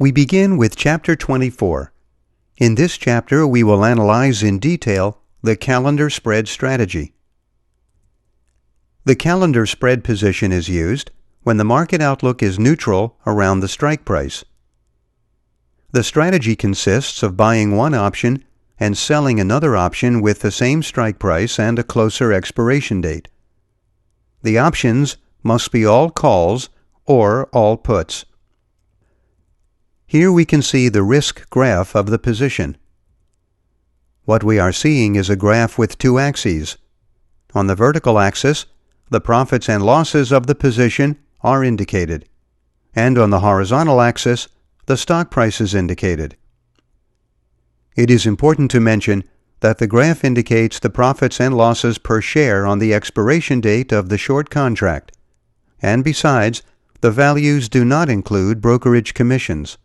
We begin with Chapter 24. In this chapter, we will analyze in detail the calendar spread strategy. The calendar spread position is used when the market outlook is neutral around the strike price. The strategy consists of buying one option and selling another option with the same strike price and a closer expiration date. The options must be all calls or all puts. Here we can see the risk graph of the position. What we are seeing is a graph with two axes. On the vertical axis, the profits and losses of the position are indicated, and on the horizontal axis, the stock price is indicated. It is important to mention that the graph indicates the profits and losses per share on the expiration date of the short contract, and besides, the values do not include brokerage commissions.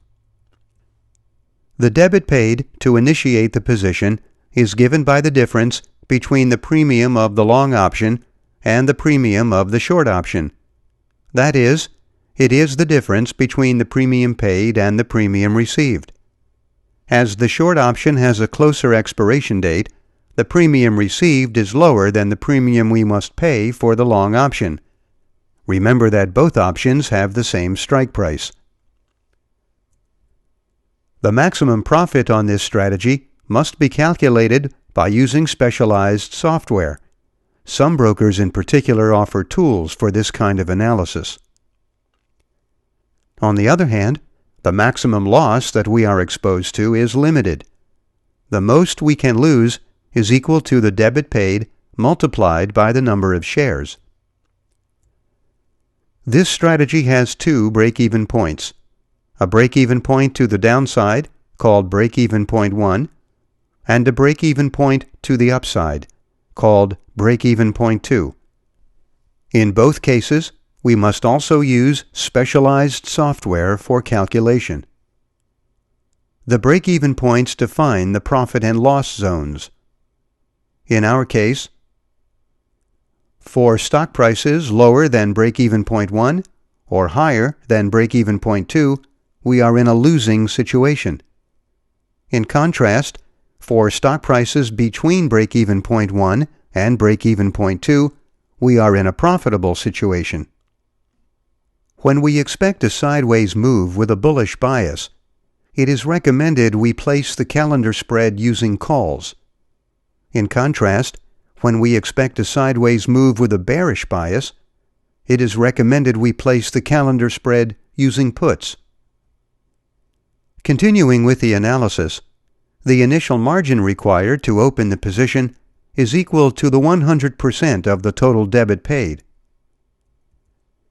The debit paid to initiate the position is given by the difference between the premium of the long option and the premium of the short option. That is, it is the difference between the premium paid and the premium received. As the short option has a closer expiration date, the premium received is lower than the premium we must pay for the long option. Remember that both options have the same strike price. The maximum profit on this strategy must be calculated by using specialized software. Some brokers in particular offer tools for this kind of analysis. On the other hand, the maximum loss that we are exposed to is limited. The most we can lose is equal to the debit paid multiplied by the number of shares. This strategy has two break-even points. A break-even point to the downside, called break-even point 1, and a break-even point to the upside, called break-even point 2. In both cases, we must also use specialized software for calculation. The break-even points define the profit and loss zones. In our case, for stock prices lower than break-even point 1 or higher than break-even point 2, we are in a losing situation. In contrast, for stock prices between break-even point 1 and break-even point 2, we are in a profitable situation. When we expect a sideways move with a bullish bias, it is recommended we place the calendar spread using calls. In contrast, when we expect a sideways move with a bearish bias, it is recommended we place the calendar spread using puts. Continuing with the analysis, the initial margin required to open the position is equal to the 100% of the total debit paid.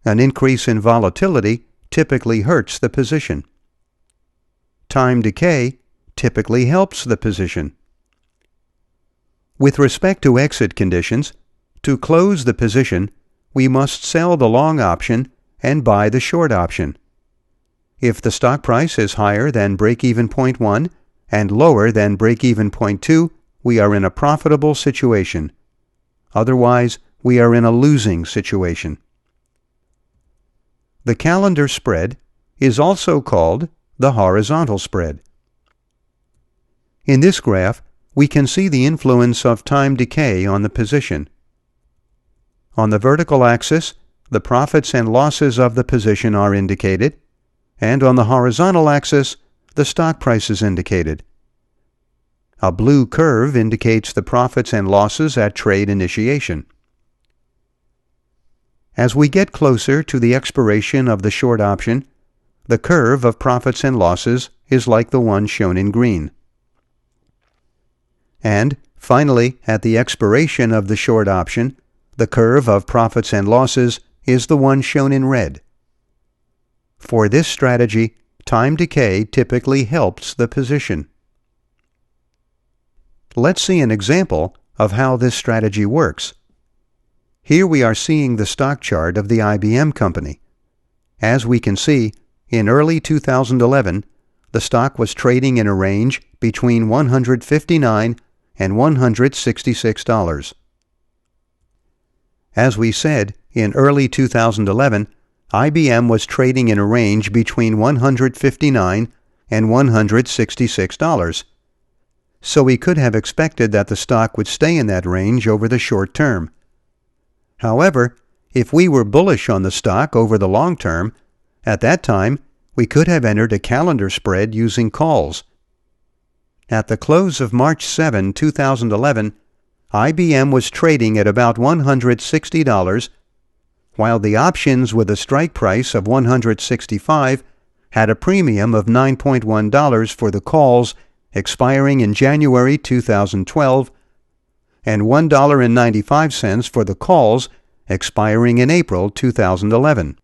An increase in volatility typically hurts the position. Time decay typically helps the position. With respect to exit conditions, to close the position, we must sell the long option and buy the short option. If the stock price is higher than break-even point 1 and lower than break-even point 2, we are in a profitable situation. Otherwise, we are in a losing situation. The calendar spread is also called the horizontal spread. In this graph, we can see the influence of time decay on the position. On the vertical axis, the profits and losses of the position are indicated, and on the horizontal axis, the stock price is indicated. A blue curve indicates the profits and losses at trade initiation. As we get closer to the expiration of the short option, the curve of profits and losses is like the one shown in green. And, finally, at the expiration of the short option, the curve of profits and losses is the one shown in red. For this strategy, time decay typically helps the position. Let's see an example of how this strategy works. Here we are seeing the stock chart of the IBM company. As we can see, in early 2011, the stock was trading in a range between $159 and $166. As we said, in early 2011, IBM was trading in a range between $159 and $166. So we could have expected that the stock would stay in that range over the short term. However, if we were bullish on the stock over the long term, at that time we could have entered a calendar spread using calls. At the close of March 7, 2011, IBM was trading at about $160, while the options with a strike price of $165 had a premium of $9.1 for the calls expiring in January 2012 and $1.95 for the calls expiring in April 2011.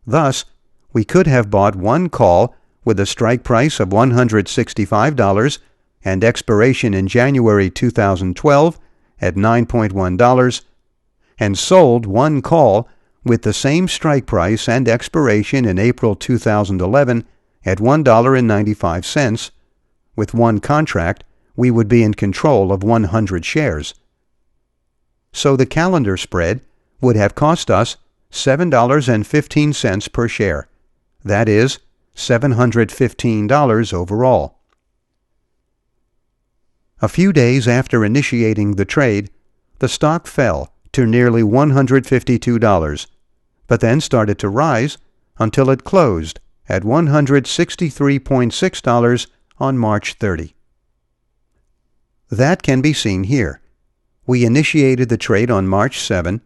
Thus, we could have bought one call with a strike price of $165 and expiration in January 2012 at $9.1 and sold one call with the same strike price and expiration in April 2011 at $1.95. With one contract, we would be in control of 100 shares. So the calendar spread would have cost us $7.15 per share. That is, $715 overall. A few days after initiating the trade, the stock fell to nearly $152, but then started to rise until it closed at $163.6 on March 30. That can be seen here. We initiated the trade on March 7,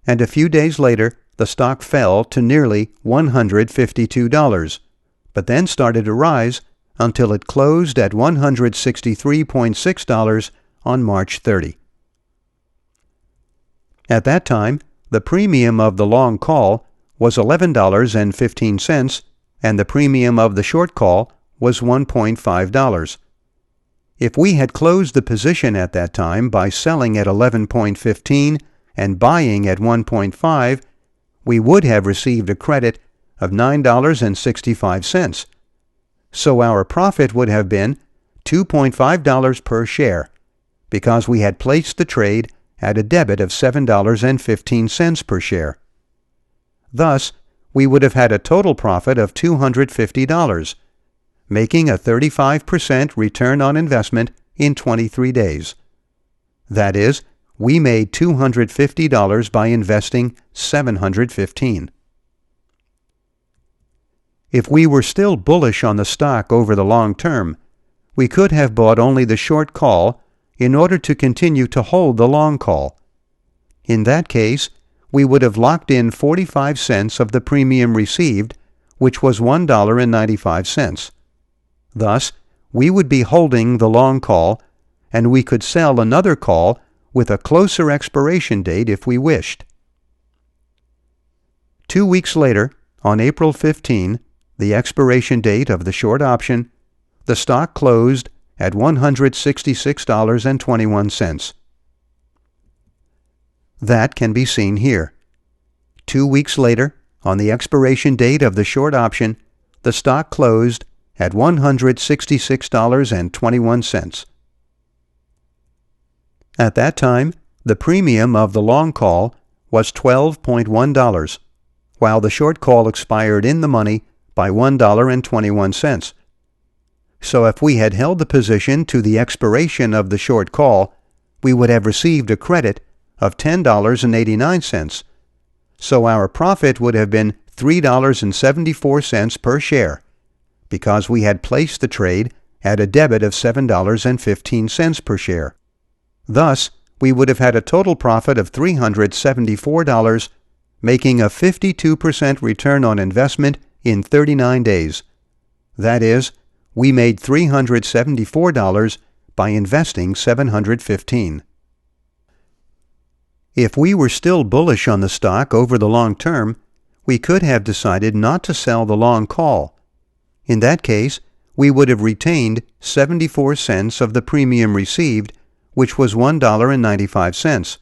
and a few days later the stock fell to nearly $152, but then started to rise until it closed at $163.6 on March 30. At that time, the premium of the long call was $11.15, and the premium of the short call was $1.5. If we had closed the position at that time by selling at $11.15 and buying at $1.5, we would have received a credit of $9.65. So our profit would have been $2.5 per share, because we had placed the trade at a debit of $7.15 per share. Thus, we would have had a total profit of $250, making a 35% return on investment in 23 days. That is, we made $250 by investing $715. If we were still bullish on the stock over the long term, we could have bought only the short call in order to continue to hold the long call. In that case, we would have locked in 45 cents of the premium received, which was $1.95. Thus, we would be holding the long call, and we could sell another call with a closer expiration date if we wished. 2 weeks later, on April 15, the expiration date of the short option, the stock closed at $166.21. That can be seen here. 2 weeks later, on the expiration date of the short option, the stock closed at $166.21. At that time, the premium of the long call was $12.1, while the short call expired in the money by $1.21. So if we had held the position to the expiration of the short call, we would have received a credit of $10.89. So our profit would have been $3.74 per share, because we had placed the trade at a debit of $7.15 per share. Thus, we would have had a total profit of $374, making a 52% return on investment in 39 days. That is, we made $374 by investing $715. If we were still bullish on the stock over the long term, we could have decided not to sell the long call. In that case, we would have retained 74 cents of the premium received, which was $1.95.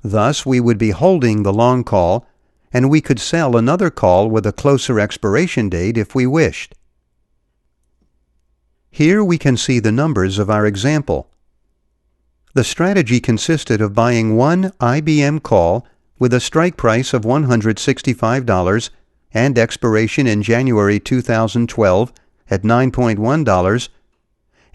Thus, we would be holding the long call, and we could sell another call with a closer expiration date if we wished. Here we can see the numbers of our example. The strategy consisted of buying one IBM call with a strike price of $165 and expiration in January 2012 at $9.1,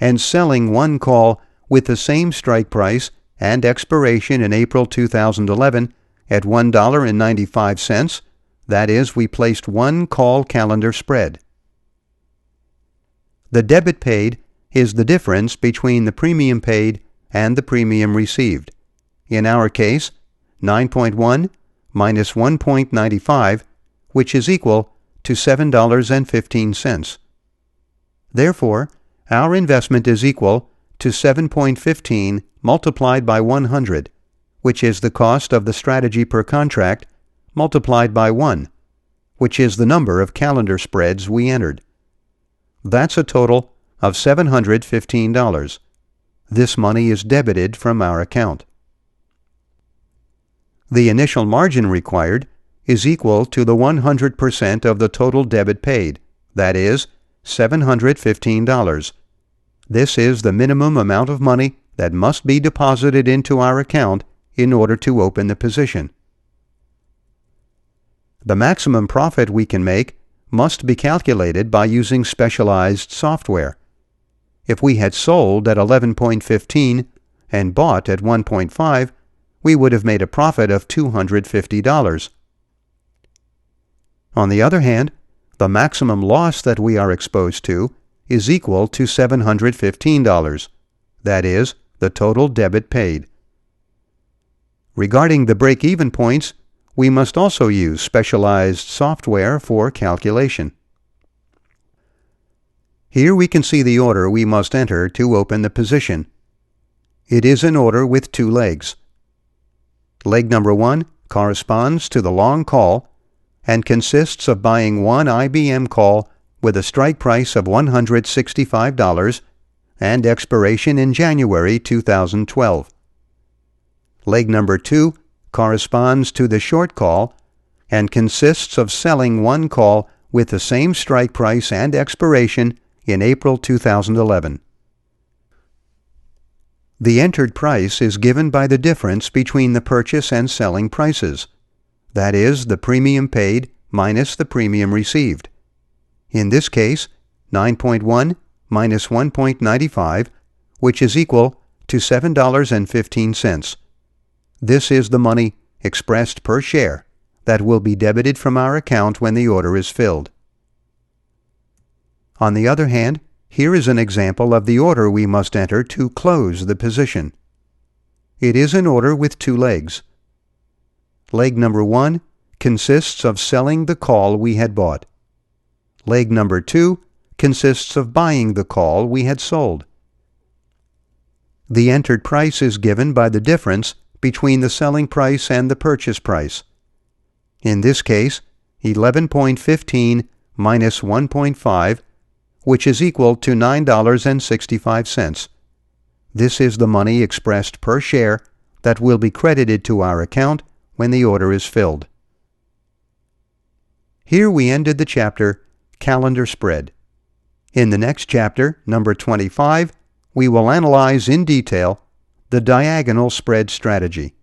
and selling one call with the same strike price and expiration in April 2011 at $1.95, that is, we placed one call calendar spread. The debit paid is the difference between the premium paid and the premium received. In our case, 9.1 minus 1.95, which is equal to $7.15. Therefore, our investment is equal to 7.15 multiplied by 100, which is the cost of the strategy per contract, multiplied by 1, which is the number of calendar spreads we entered. That's a total of $715. This money is debited from our account. The initial margin required is equal to the 100% of the total debit paid, that is, $715. This is the minimum amount of money that must be deposited into our account in order to open the position. The maximum profit we can make must be calculated by using specialized software. If we had sold at 11.15 and bought at 1.5, we would have made a profit of $250. On the other hand, the maximum loss that we are exposed to is equal to $715. That is, the total debit paid. Regarding the break-even points, we must also use specialized software for calculation. Here we can see the order we must enter to open the position. It is an order with two legs. Leg number 1 corresponds to the long call and consists of buying one IBM call with a strike price of $165 and expiration in January 2012. Leg number 2 corresponds to the short call and consists of selling one call with the same strike price and expiration in April 2011. The entered price is given by the difference between the purchase and selling prices, that is, the premium paid minus the premium received. In this case, 9.1 minus 1.95, which is equal to $7.15. This is the money expressed per share that will be debited from our account when the order is filled. On the other hand, here is an example of the order we must enter to close the position. It is an order with two legs. Leg number 1 consists of selling the call we had bought. Leg number 2 consists of buying the call we had sold. The entered price is given by the difference between the selling price and the purchase price. In this case, 11.15 minus 1.5, which is equal to $9.65. This is the money expressed per share that will be credited to our account when the order is filled. Here we ended the chapter, Calendar Spread. In the next chapter, number 25, we will analyze in detail the diagonal spread strategy.